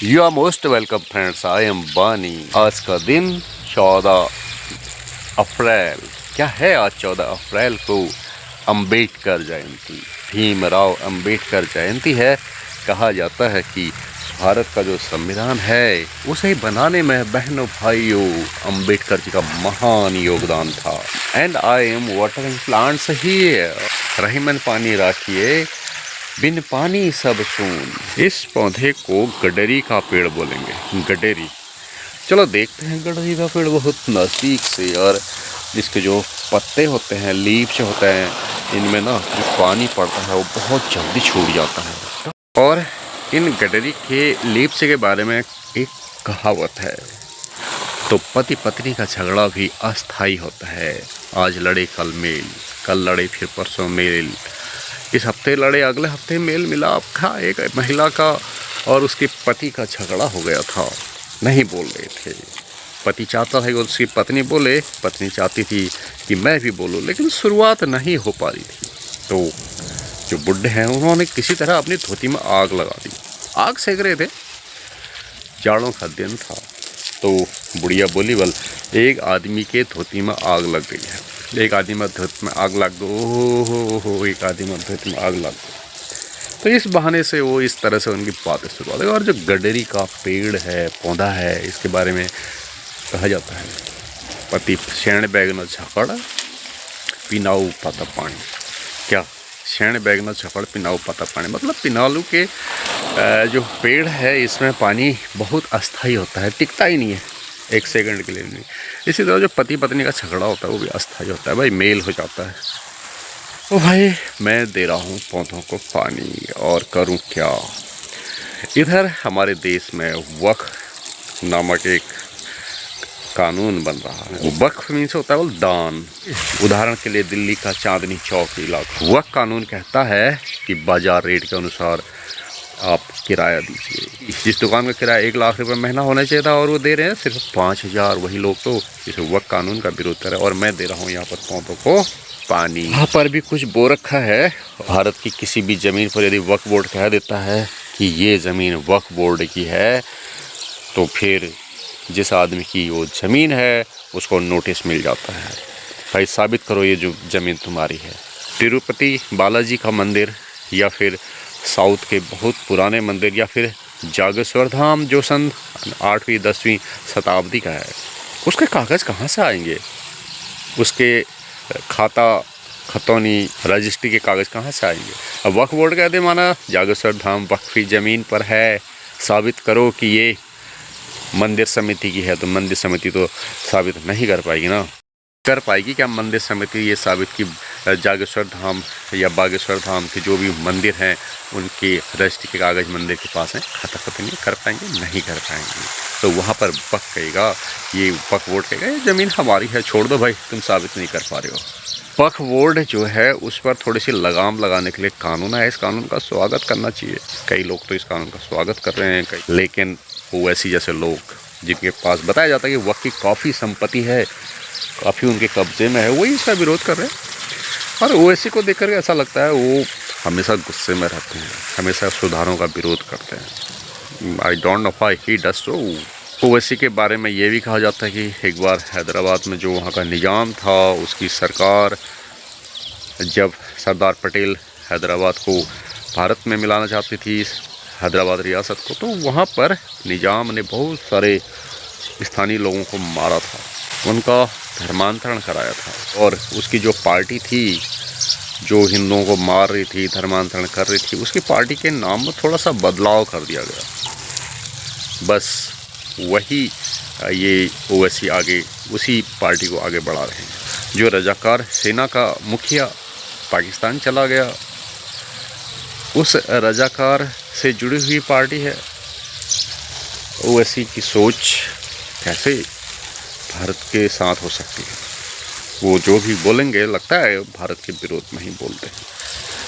You are most welcome friends, I am Bani. आज का दिन 14 अप्रैल। क्या है आज 14 अप्रैल को? अंबेडकर जयंती, भीमराव अंबेडकर जयंती है। कहा जाता है कि भारत का जो संविधान है उसे बनाने में बहनों भाइयों अंबेडकर जी का महान योगदान था। And I am watering plants here. Rahiman पानी राखिए, बिन पानी सब सून। इस पौधे को गडरी का पेड़ बोलेंगे, गडेरी। चलो देखते हैं गडरी का पेड़ बहुत नज़दीक से। और इसके जो पत्ते होते हैं, लीव्स होते हैं, इनमें ना जो पानी पड़ता है वो बहुत जल्दी छूट जाता है। और इन गडरी के लीव्स के बारे में एक कहावत है, तो पति पत्नी का झगड़ा भी अस्थाई होता है। आज लड़े कल मेल, कल लड़े फिर परसों मेल। इस हफ्ते लड़े, अगले हफ्ते मेल मिलाप था। एक महिला का और उसके पति का झगड़ा हो गया था, नहीं बोल रहे थे। पति चाहता था कि उसकी पत्नी बोले, पत्नी चाहती थी कि मैं भी बोलूं, लेकिन शुरुआत नहीं हो पा रही थी। तो जो बुढ़े हैं उन्होंने किसी तरह अपनी धोती में आग लगा दी। आग सेक रहे थे, जाड़ों का दिन था। तो बुढ़िया बोली, बल एक आदमी के धोती में आग लग गई है, एक आदमी में धोती में आग लग दो, हो एक आदमी में धोती में आग लग दो। तो इस बहाने से वो इस तरह से उनकी बातें शुरू होती है। और जो गडरी का पेड़ है, पौधा है, इसके बारे में कहा जाता है, पति शेण बैगन झकड़ पिनाऊ पाता पानी। क्या शेण बैगन झकड़ पिनाऊ पाता पानी मतलब पिनालू के जो पेड़ है इसमें पानी बहुत अस्थाई होता है, टिकता ही नहीं है एक सेकंड के लिए नहीं। इसी तरह जो पति पत्नी का झगड़ा होता है वो भी अस्थाई होता है, भाई मेल हो जाता है। ओ भाई, मैं दे रहा हूँ पौधों को पानी और करूँ क्या। इधर हमारे देश में वक्फ नामक एक कानून बन रहा है। वक्फ मीन्स होता है वो दान। उदाहरण के लिए दिल्ली का चांदनी चौक इलाका, वक्फ कानून कहता है कि बाजार रेट के अनुसार आप किराया दीजिए। जिस दुकान का किराया 1 लाख रुपए महीना होना चाहिए था और वो दे रहे हैं सिर्फ 5,000, वही लोग तो इस वक्फ कानून का विरोध कर रहे हैं। और मैं दे रहा हूँ यहाँ पर पौधों को पानी। यहाँ पर भी कुछ बो रखा है। भारत की किसी भी ज़मीन पर यदि वक्फ बोर्ड कह देता है कि ये ज़मीन वक्फ बोर्ड की है, तो फिर जिस आदमी की वो ज़मीन है उसको नोटिस मिल जाता है, भाई साबित करो ये जो ज़मीन तुम्हारी है। तिरुपति बालाजी का मंदिर, या फिर साउथ के बहुत पुराने मंदिर, या फिर जागेश्वर धाम जो सन 8वीं 10वीं शताब्दी का है, उसके कागज़ कहाँ से आएंगे? उसके खाता खतौनी रजिस्ट्री के कागज़ कहाँ से आएंगे? अब वक्फ बोर्ड कहते माना जागेश्वर धाम वक्फी ज़मीन पर है, साबित करो कि ये मंदिर समिति की है, तो मंदिर समिति तो साबित नहीं कर पाएगी ना। कर पाएगी क्या मंदिर समिति ये साबित कि जागेश्वर धाम या बागेश्वर धाम के जो भी मंदिर हैं उनके रजिस्ट्री के कागज़ मंदिर के पास हैं? खाता नहीं कर पाएंगे, नहीं कर पाएंगे। तो वहाँ पर वक्फ कहेगा, ये वक्फ बोर्ड कहेगा ये ज़मीन हमारी है, छोड़ दो भाई, तुम साबित नहीं कर पा रहे हो। वक्फ बोर्ड जो है उस पर थोड़ी सी लगाम लगाने के लिए कानून है। इस कानून का स्वागत करना चाहिए। कई लोग तो इस कानून का स्वागत कर रहे हैं, कई, लेकिन ओवैसी जैसे लोग जिनके पास बताया जाता है कि वक्फ की काफ़ी संपत्ति है, काफ़ी उनके कब्जे में है, वही इसका विरोध कर रहे हैं। और ओवैसी को देख कर ऐसा लगता है वो हमेशा गुस्से में रहते हैं, हमेशा सुधारों का विरोध करते हैं। I don't know why he does so. Owaisi के बारे में ये भी कहा जाता है कि एक बार हैदराबाद में जो वहाँ का निज़ाम था, उसकी सरकार जब सरदार पटेल हैदराबाद को भारत में मिलाना चाहती थी, हैदराबाद रियासत को, तो वहाँ पर निज़ाम ने बहुत सारे स्थानीय लोगों को मारा था, उनका धर्मांतरण कराया था। और उसकी जो पार्टी थी जो हिंदुओं को मार रही थी, धर्मांतरण कर रही थी, उसकी पार्टी के नाम में थोड़ा सा बदलाव कर दिया गया। बस वही ये ओवैसी आगे उसी पार्टी को आगे बढ़ा रहे हैं। जो रजाकार सेना का मुखिया पाकिस्तान चला गया, उस रजाकार से जुड़ी हुई पार्टी है। ओवैसी की सोच कैसे भारत के साथ हो सकती है? वो जो भी बोलेंगे लगता है भारत के विरोध में ही बोलते हैं।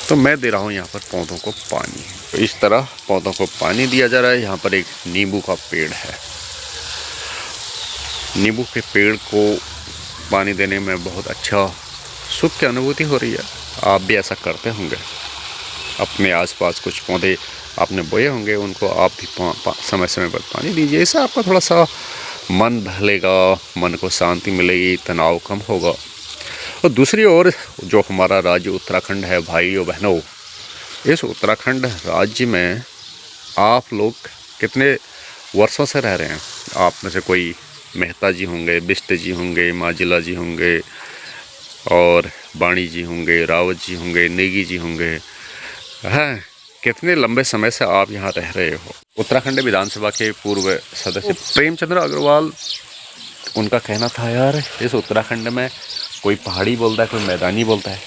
तो मैं दे रहा हूँ यहाँ पर पौधों को पानी। तो इस तरह पौधों को पानी दिया जा रहा है। यहाँ पर एक नींबू का पेड़ है, नींबू के पेड़ को पानी देने में बहुत अच्छा सुख की अनुभूति हो रही है। आप भी ऐसा करते होंगे, अपने आसपास कुछ पौधे आपने बोए होंगे उनको आप भी समय समय पर पानी दीजिए। इससे आपका थोड़ा सा मन बहलेगा, मन को शांति मिलेगी, तनाव कम होगा। और दूसरी ओर जो हमारा राज्य उत्तराखंड है भाइयों बहनों, इस उत्तराखंड राज्य में आप लोग कितने वर्षों से रह रहे हैं? आप में से कोई मेहता जी होंगे, बिष्ट जी होंगे, माजिला जी होंगे और बाणी जी होंगे, रावत जी होंगे, नेगी जी होंगे। हैं, कितने लंबे समय से आप यहाँ रह रहे हो। उत्तराखंड विधानसभा के पूर्व सदस्य प्रेमचंद्र अग्रवाल, उनका कहना था यार इस उत्तराखंड में कोई पहाड़ी बोलता है, कोई मैदानी बोलता है।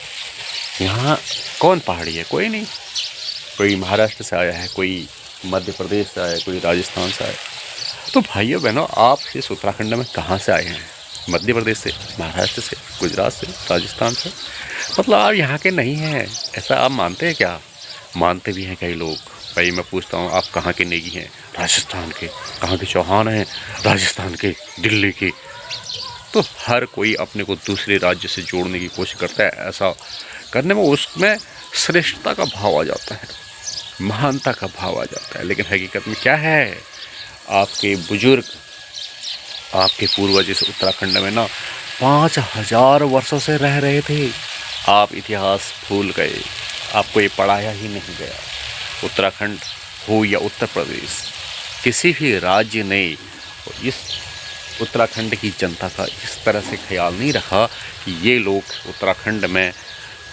यहाँ कौन पहाड़ी है? कोई नहीं। कोई महाराष्ट्र से आया है, कोई मध्य प्रदेश से आया है, कोई राजस्थान से आया है। तो भाइयों बहनों, आप इस उत्तराखंड में कहाँ से आए हैं? मध्य प्रदेश से, महाराष्ट्र से, गुजरात से, राजस्थान से? मतलब आप यहाँ के नहीं हैं, ऐसा आप मानते हैं क्या? मानते भी हैं कई लोग। भाई मैं पूछता हूँ, आप कहाँ के नेगी हैं? राजस्थान के। कहाँ के चौहान हैं? राजस्थान के, दिल्ली के। तो हर कोई अपने को दूसरे राज्य से जोड़ने की कोशिश करता है। ऐसा करने में उसमें श्रेष्ठता का भाव आ जाता है, महानता का भाव आ जाता है। लेकिन हकीकत में क्या है, आपके बुजुर्ग, आपके पूर्वज इस उत्तराखंड में ना 5000 वर्षों से रह रहे थे। आप इतिहास भूल गए, आपको ये पढ़ाया ही नहीं गया। उत्तराखंड हो या उत्तर प्रदेश, किसी भी राज्य ने इस उत्तराखंड की जनता का इस तरह से ख्याल नहीं रखा कि ये लोग उत्तराखंड में,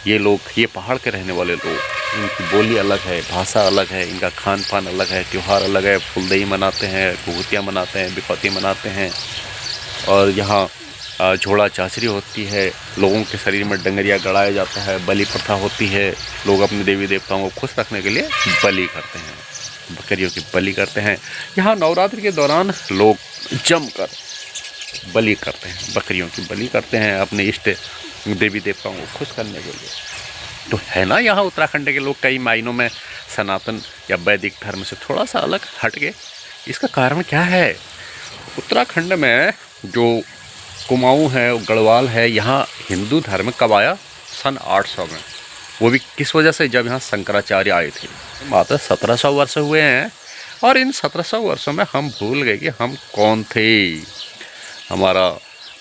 ये लोग, ये पहाड़ के रहने वाले लोग, इनकी बोली अलग है, भाषा अलग है, इनका खान पान अलग है, त्यौहार अलग है। फुलदई मनाते हैं, घुघुतियाँ मनाते हैं, बिपौती मनाते हैं। और यहाँ झोड़ा चाचरी होती है, लोगों के शरीर में डंगरिया गड़ाया जाता है, बलि प्रथा होती है। लोग अपने देवी देवताओं को खुश रखने के लिए बलि करते हैं, बकरियों की बलि करते हैं। यहाँ नवरात्रि के दौरान लोग जमकर बलि करते हैं, बकरियों की बलि करते हैं अपने इष्ट देवी देवताओं को खुश करने के लिए। तो है ना, यहाँ उत्तराखंड के लोग कई मायनों में सनातन या वैदिक धर्म से थोड़ा सा अलग हट गए। इसका कारण क्या है? उत्तराखंड में जो कुमाऊँ है, गढ़वाल है, यहाँ हिंदू धर्म कब आया? सन 800 में। वो भी किस वजह से? जब यहाँ शंकराचार्य आए थे। मात्र 1700 वर्ष हुए हैं, और इन 1700 वर्षों में हम भूल गए कि हम कौन थे, हमारा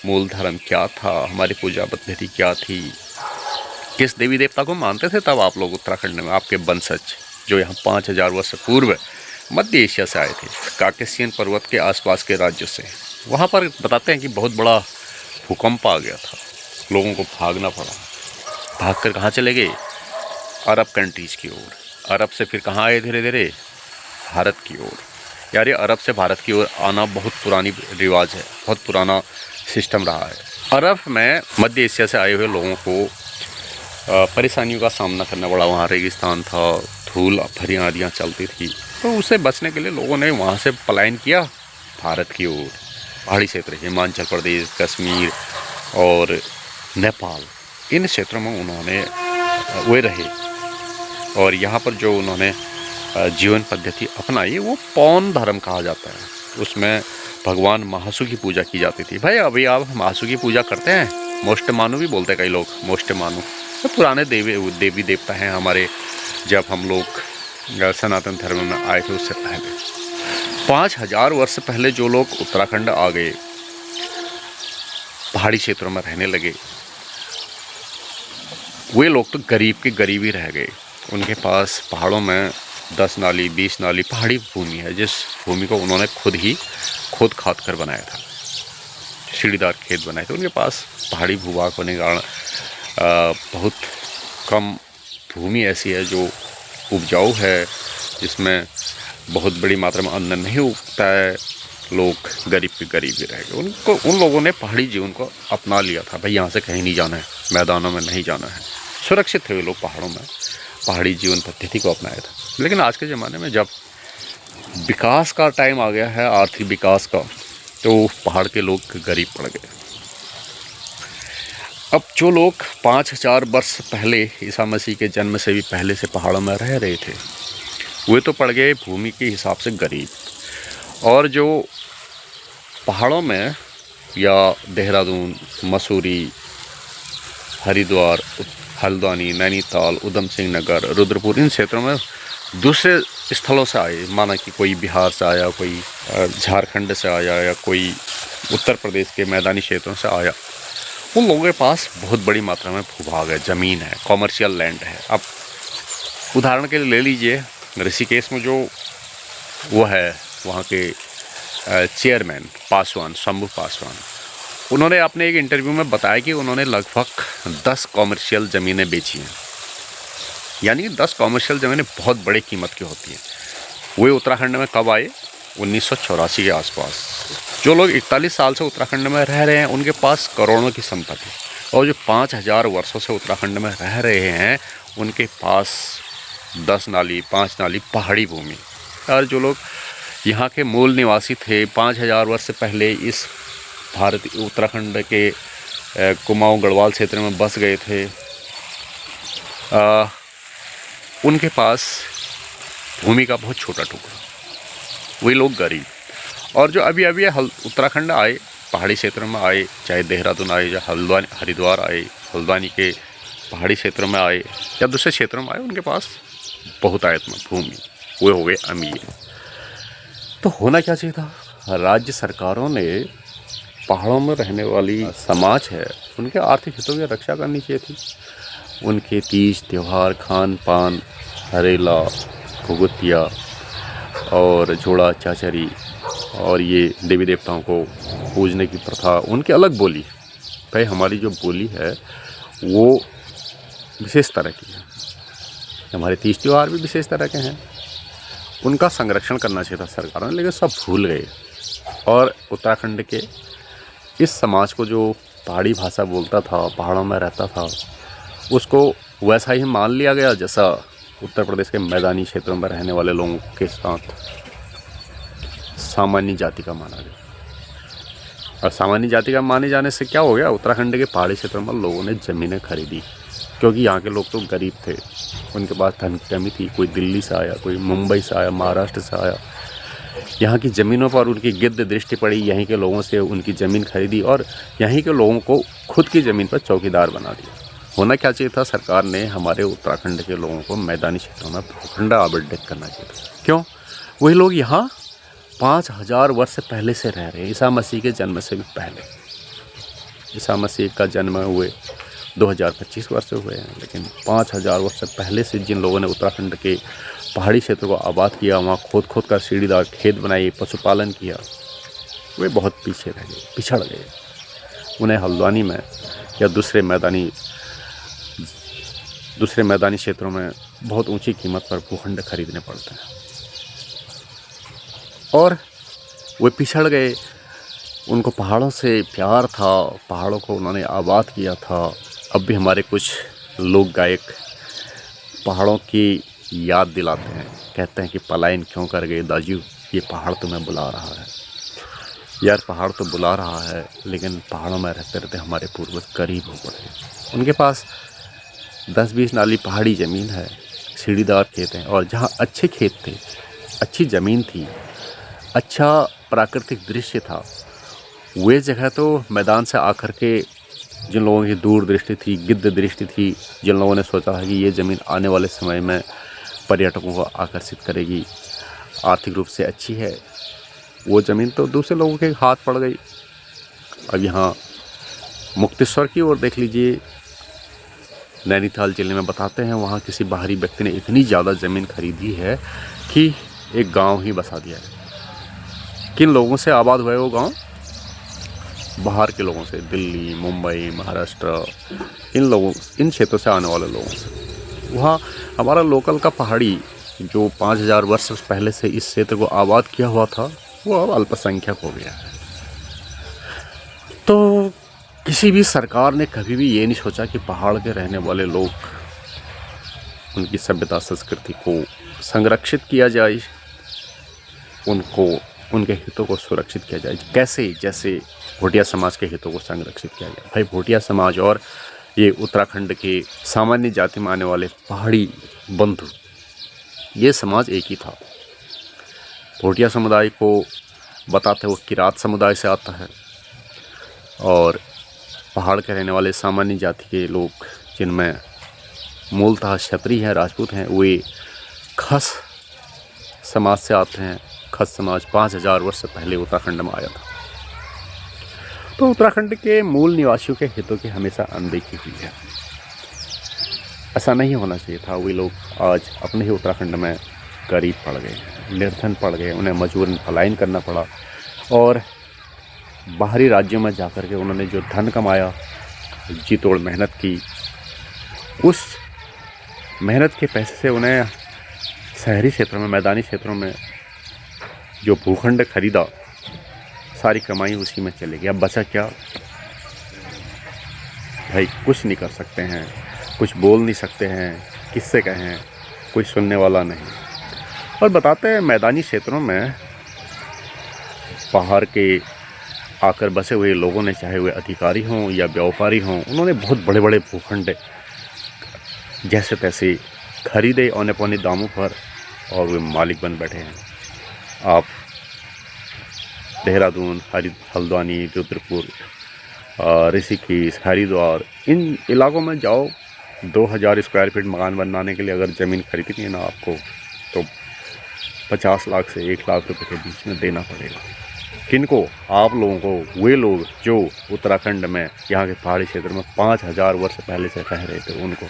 मूल धर्म क्या था, हमारी पूजा पद्धति क्या थी, किस देवी देवता को मानते थे। तब आप लोग उत्तराखंड में, आपके वंशज जो यहाँ 5000 वर्ष पूर्व मध्य एशिया से आए थे, काकेशियन पर्वत के आसपास के राज्यों से। वहाँ पर बताते हैं कि बहुत बड़ा भूकंप आ गया था, लोगों को भागना पड़ा। भागकर कहाँ चले गए? अरब कंट्रीज़ की ओर। अरब से फिर कहाँ आए? धीरे धीरे भारत की ओर। यार ये अरब से भारत की ओर आना बहुत पुरानी रिवाज है, बहुत पुराना सिस्टम रहा है। अरब में मध्य एशिया से आए हुए लोगों को परेशानियों का सामना करना पड़ा। वहाँ रेगिस्तान था, धूल भरी आंधियाँ चलती थी, तो उससे बचने के लिए लोगों ने वहाँ से पलायन किया भारत की ओर। पहाड़ी क्षेत्र, हिमाचल प्रदेश, कश्मीर और नेपाल, इन क्षेत्रों में उन्होंने वे रहे। और यहाँ पर जो उन्होंने जीवन पद्धति अपनाई वो पौन धर्म कहा जाता है। उसमें भगवान महासु की पूजा की जाती थी। भाई अभी आप महासु की पूजा करते हैं? मोष्टमानु भी बोलते हैं कई लोग, मोष्टमानु। तो पुराने देवी देवता हैं हमारे। जब हम लोग सनातन धर्म में आए थे उससे पहले 5000 वर्ष पहले जो लोग उत्तराखंड आ गए, पहाड़ी क्षेत्रों में रहने लगे, वे लोग तो गरीब के गरीब ही रह गए। उनके पास पहाड़ों में 10 नाली 20 नाली पहाड़ी भूमि है, जिस भूमि को उन्होंने खुद खाद कर बनाया था, सीढ़ीदार खेत बनाए थे। उनके पास पहाड़ी भूभाग होने के कारण बहुत कम भूमि ऐसी है जो उपजाऊ है, जिसमें बहुत बड़ी मात्रा में अन्न नहीं उगता है। लोग गरीब के गरीब ही रह गए। उन लोगों ने पहाड़ी जीवन को अपना लिया था। भाई यहाँ से कहीं नहीं जाना है, मैदानों में नहीं जाना है, सुरक्षित थे वे लोग पहाड़ों में, पहाड़ी जीवन पद्धति को अपनाया था। लेकिन आज के ज़माने में जब विकास का टाइम आ गया है, आर्थिक विकास का, तो पहाड़ के लोग गरीब पड़ गए। अब जो लोग 5000 वर्ष पहले ईसा मसीह के जन्म से भी पहले से पहाड़ों में रह रहे थे, वे तो पड़ गए भूमि के हिसाब से गरीब। और जो पहाड़ों में या देहरादून, मसूरी, हरिद्वार, हल्द्वानी, नैनीताल, उधम सिंह नगर, रुद्रपुर, इन क्षेत्रों में दूसरे स्थलों से आए, माना कि कोई बिहार से आया, कोई झारखंड से आया, या कोई उत्तर प्रदेश के मैदानी क्षेत्रों से आया, उन लोगों के पास बहुत बड़ी मात्रा में भूभाग है, ज़मीन है, कॉमर्शियल लैंड है। अब उदाहरण के लिए ले लीजिए, ऋषिकेश में जो वो है वहाँ के चेयरमैन पासवान, शंभू पासवान, उन्होंने अपने एक इंटरव्यू में बताया कि उन्होंने लगभग 10 कॉमर्शियल ज़मीनें बेची हैं। यानी 10 कॉमर्शियल ज़मीनें बहुत बड़ी कीमत की होती हैं। वे उत्तराखंड में कब आए? 1984 के आसपास। जो लोग 41 साल से उत्तराखंड में रह रहे हैं उनके पास करोड़ों की संपत्ति, और जो 5000 वर्षों से उत्तराखंड में रह रहे हैं उनके पास 10 नाली 5 नाली पहाड़ी भूमि। और जो लोग यहाँ के मूल निवासी थे, 5000 वर्ष से पहले इस उत्तराखंड के कुमाऊं गढ़वाल क्षेत्र में बस गए थे, उनके पास भूमि का बहुत छोटा टुकड़ा, वही लोग गरीब। और जो अभी अभी उत्तराखंड आए, पहाड़ी क्षेत्र में आए, चाहे देहरादून आए या हरिद्वार आए, हल्द्वानी के पहाड़ी क्षेत्र में आए या दूसरे क्षेत्रों में आए, उनके पास बहुतायत में भूमि, वे हो गए अमीर। तो होना क्या चाहिए था? राज्य सरकारों ने पहाड़ों में रहने वाली समाज है उनके आर्थिक हितों की रक्षा करनी चाहिए थी। उनके तीज त्यौहार, खान पान, हरेला, घुघुतिया और झोड़ा चाचरी और ये देवी देवताओं को पूजने की प्रथा, उनकी अलग बोली। भाई हमारी जो बोली है वो विशेष तरह की है, हमारे तीज त्यौहार भी विशेष तरह के हैं, उनका संरक्षण करना चाहिए था सरकारों ने, लेकिन सब भूल गए। और उत्तराखंड के इस समाज को जो पहाड़ी भाषा बोलता था, पहाड़ों में रहता था, उसको वैसा ही मान लिया गया जैसा उत्तर प्रदेश के मैदानी क्षेत्रों में रहने वाले लोगों के साथ सामान्य जाति का माना गया। और सामान्य जाति का माने जाने से क्या हो गया? उत्तराखंड के पहाड़ी क्षेत्रों में लोगों ने ज़मीनें खरीदी, क्योंकि यहाँ के लोग तो गरीब थे, उनके पास धन की कमी थी। कोई दिल्ली से आया, कोई मुंबई से आया, महाराष्ट्र से आया, यहाँ की ज़मीनों पर उनकी गिद्ध दृष्टि पड़ी, यहीं के लोगों से उनकी ज़मीन खरीदी और यहीं के लोगों को खुद की ज़मीन पर चौकीदार बना दिया। होना क्या चाहिए था? सरकार ने हमारे उत्तराखंड के लोगों को मैदानी क्षेत्रों में भूखंड आवंटित करना चाहिए था। क्यों? वही लोग यहाँ 5000 वर्ष से पहले से रह रहे हैं, ईसा मसीह के जन्म से भी पहले। ईसा मसीह का जन्म हुए 2025 वर्ष से हुए हैं, लेकिन 5000 वर्ष से पहले से जिन लोगों ने उत्तराखंड के पहाड़ी क्षेत्र को आबाद किया, वहाँ खोद कर सीढ़ीदार खेत बनाए, पशुपालन किया, वे बहुत पीछे रह गए, पिछड़ गए। उन्हें हल्द्वानी में या दूसरे मैदानी क्षेत्रों में बहुत ऊंची कीमत पर भूखंड खरीदने पड़ते हैं, और वे पिछड़ गए। उनको पहाड़ों से प्यार था, पहाड़ों को उन्होंने आबाद किया था। अब भी हमारे कुछ लोक गायक पहाड़ों की याद दिलाते हैं, कहते हैं कि पलायन क्यों कर गए दाजू, ये पहाड़ तुम्हें बुला रहा है। यार पहाड़ तो बुला रहा है, लेकिन पहाड़ों में रहते रहते हमारे पूर्वज गरीब हो गए। उनके पास 10-20 नाली पहाड़ी ज़मीन है, सीढ़ीदार खेत हैं, और जहाँ अच्छे खेत थे, अच्छी ज़मीन थी, अच्छा प्राकृतिक दृश्य था, वे जगह तो मैदान से आकर के जिन लोगों की दूर दृष्टि थी, गिद्ध दृष्टि थी, जिन लोगों ने सोचा था कि ये ज़मीन आने वाले समय में पर्यटकों को आकर्षित करेगी, आर्थिक रूप से अच्छी है, वो ज़मीन तो दूसरे लोगों के हाथ पड़ गई। अब यहाँ मुक्तेश्वर की ओर देख लीजिए, नैनीताल जिले में बताते हैं वहाँ किसी बाहरी व्यक्ति ने इतनी ज़्यादा ज़मीन खरीदी है कि एक गांव ही बसा दिया है। किन लोगों से आबाद हुआ है वो गांव? बाहर के लोगों से, दिल्ली, मुंबई, महाराष्ट्र, इन क्षेत्रों से आने वाले लोगों से। वहाँ हमारा लोकल का पहाड़ी जो 5000 वर्ष पहले से इस क्षेत्र को आबाद किया हुआ था, वो अब अल्पसंख्यक हो गया है। तो किसी भी सरकार ने कभी भी ये नहीं सोचा कि पहाड़ के रहने वाले लोग, उनकी सभ्यता संस्कृति को संरक्षित किया जाए, उनके हितों को सुरक्षित किया जाए। कैसे? जैसे भोटिया समाज के हितों को संरक्षित किया गया। भाई भोटिया समाज और ये उत्तराखंड के सामान्य जाति में आने वाले पहाड़ी बंधु, ये समाज एक ही था। भोटिया समुदाय को बताते वो किरात समुदाय से आता है, और पहाड़ के रहने वाले सामान्य जाति के लोग जिनमें मूलतः क्षत्रिय हैं, राजपूत हैं, वे खस समाज से आते हैं। खस समाज 5000 वर्ष से पहले उत्तराखंड में आया था। तो उत्तराखंड के मूल निवासियों के हितों की हमेशा अनदेखी हुई है। ऐसा नहीं होना चाहिए था। वे लोग आज अपने ही उत्तराखंड में गरीब पड़ गए, निर्धन पड़ गए, उन्हें मजबूरन पलायन करना पड़ा और बाहरी राज्यों में जाकर के उन्होंने जो धन कमाया, जी तोड़ मेहनत की, उस मेहनत के पैसे से उन्हें शहरी क्षेत्रों में, मैदानी क्षेत्रों में जो भूखंड खरीदा, सारी कमाई उसी में चली गई। अब बचा क्या भाई? कुछ नहीं कर सकते हैं, कुछ बोल नहीं सकते हैं, किससे कहें, कोई सुनने वाला नहीं। और बताते हैं मैदानी क्षेत्रों में बाहर के आकर बसे हुए लोगों ने, चाहे वे अधिकारी हों या व्यापारी हों, उन्होंने बहुत बड़े बड़े भूखंड जैसे तैसे खरीदे औने पौने दामों पर और वे मालिक बन बैठे हैं। आप देहरादून, हल्द्वानी, रुद्रपुर, ऋषिकेश, हरिद्वार, इन इलाकों में जाओ, 2000 स्क्वायर फीट मकान बनाने के लिए अगर ज़मीन खरीदनी है ना आपको, तो 50 लाख से 1 लाख रुपए के बीच में देना पड़ेगा। किनको? आप लोगों को, वे लोग जो उत्तराखंड में, यहाँ के पहाड़ी क्षेत्र में 5000 वर्ष पहले से रह रहे थे, उनको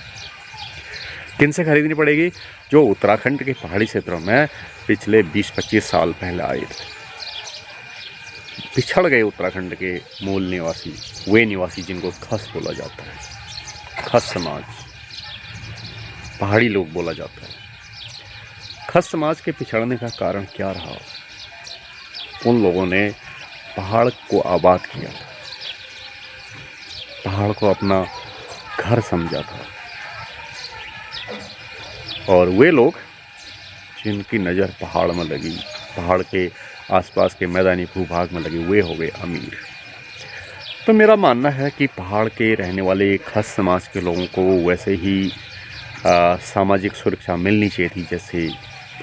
किन से खरीदनी पड़ेगी? जो उत्तराखंड के पहाड़ी क्षेत्रों में पिछले 20-25 साल पहले आए थे। पिछड़ गए उत्तराखंड के मूल निवासी, वे निवासी जिनको खस बोला जाता है, खस समाज, पहाड़ी लोग बोला जाता है। खस समाज के पिछड़ने का कारण क्या रहा? उन लोगों ने पहाड़ को आबाद किया था, पहाड़ को अपना घर समझा था, और वे लोग जिनकी नज़र पहाड़ में लगी, पहाड़ के आसपास के मैदानी भूभाग में लगे, वे हो गए अमीर। तो मेरा मानना है कि पहाड़ के रहने वाले खस समाज के लोगों को वैसे ही सामाजिक सुरक्षा मिलनी चाहिए थी जैसे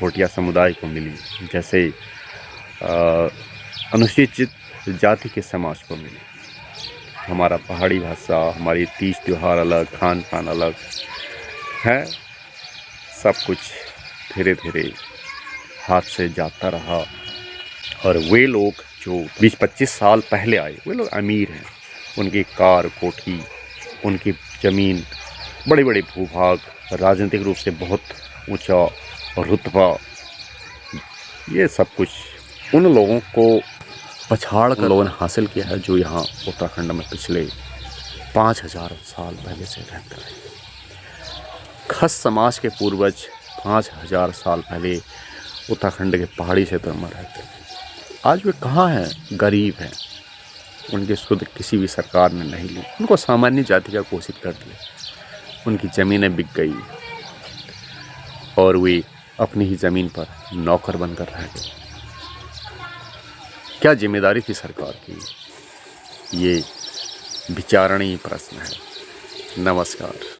भोटिया समुदाय को मिली, जैसे अनुसूचित जाति के समाज को मिली। हमारा पहाड़ी भाषा, हमारी तीज त्यौहार अलग, खान पान अलग है, सब कुछ धीरे धीरे हाथ से जाता रहा। और वे लोग जो 20-25 साल पहले आए, वे लोग अमीर हैं। उनकी कार, कोठी, उनकी ज़मीन, बड़े बड़े भूभाग, राजनीतिक रूप से बहुत ऊंचा रुतबा, ये सब कुछ उन लोगों को पछाड़ कर लोगों ने हासिल किया है जो यहाँ उत्तराखंड में पिछले 5000 साल पहले से रहते रहे। खस समाज के पूर्वज 5000 साल पहले उत्तराखंड के पहाड़ी क्षेत्र में रहते थे। आज वे कहाँ हैं? गरीब हैं। उनकी सुध किसी भी सरकार ने नहीं ली, उनको सामान्य जाति का घोषित कर दिया, उनकी ज़मीनें बिक गई और वे अपनी ही ज़मीन पर नौकर बनकर रह गए। क्या जिम्मेदारी थी सरकार की? ये विचारणीय प्रश्न है। नमस्कार।